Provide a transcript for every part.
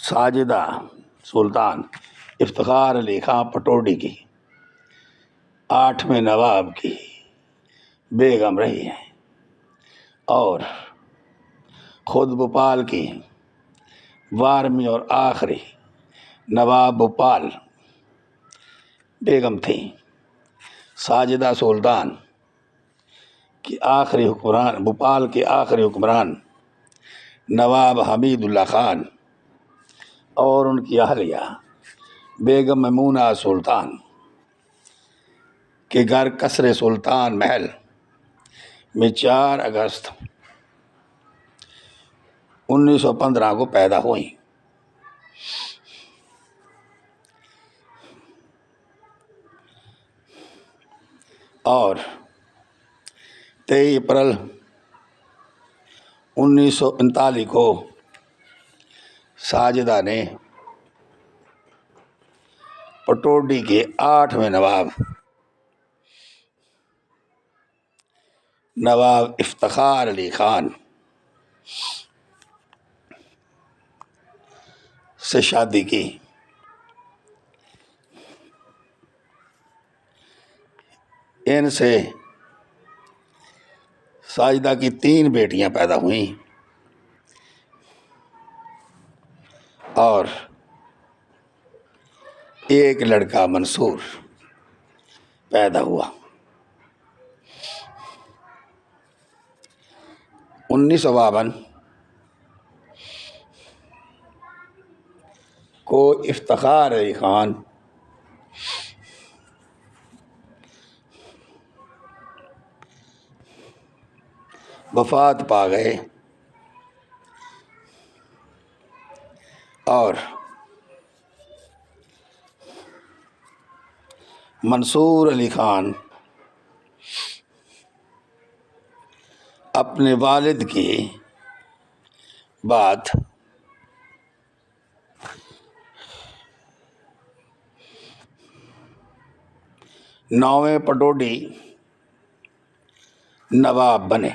ساجدہ سلطان افتخار علی خان پٹوڈی کی 8ویں نواب کی بیگم رہی ہیں اور خود بھوپال کی 12ویں اور آخری نواب بھوپال بیگم تھیں۔ ساجدہ سلطان کی آخری حکمران بھوپال کے آخری حکمران نواب حمید اللہ خان اور ان کی اہلیہ بیگم میمونہ سلطان کے گھر قصر سلطان محل میں 4 اگست 1915 کو پیدا ہوئیں۔ اور 23 اپریل 1939 کو ساجدہ نے پٹوڈی کے 8ویں نواب افتخار علی خان سے شادی کی۔ ان سے ساجدہ کی 3 بیٹیاں پیدا ہوئیں اور ایک لڑکا منصور پیدا ہوا۔ 1952 کو افتخار علی خان وفات پا گئے اور منصور علی خان اپنے والد کی بات نویں پٹوڈی نواب بنے۔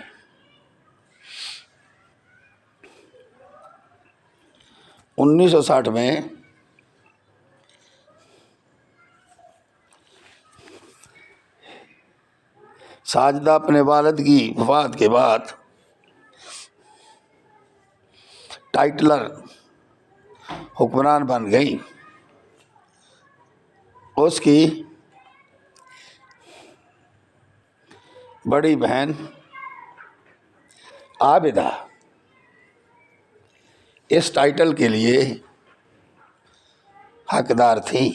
1960 میں ساجدہ اپنے والد کی وفات کے بعد ٹائٹلر حکمران بن گئی۔ اس کی بڑی بہن عابدہ اس ٹائٹل کے لیے حقدار تھیں،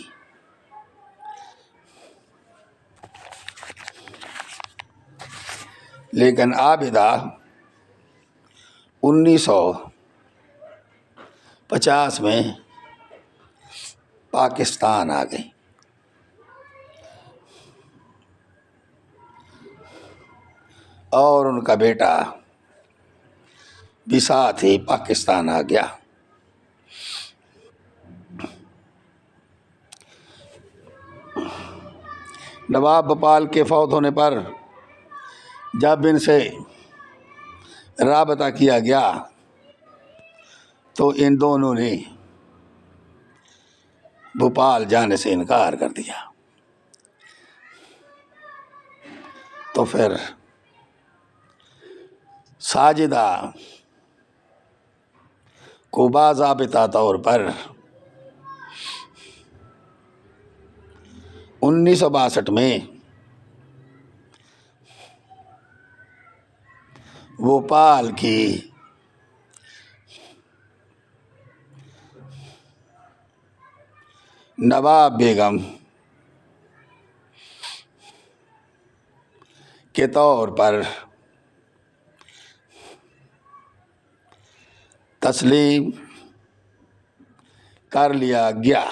لیکن عابدہ 1950 میں پاکستان آ گئی اور ان کا بیٹا بھی ساتھ ہی پاکستان آ گیا۔ نواب بھوپال کے فوت ہونے پر جب ان سے رابطہ کیا گیا تو ان دونوں نے بھوپال جانے سے انکار کر دیا۔ تو پھر ساجدہ کو باضابطہ طور پر 1962 میں بھوپال کی نواب بیگم کے طور پر تسلیم کر لیا گیا۔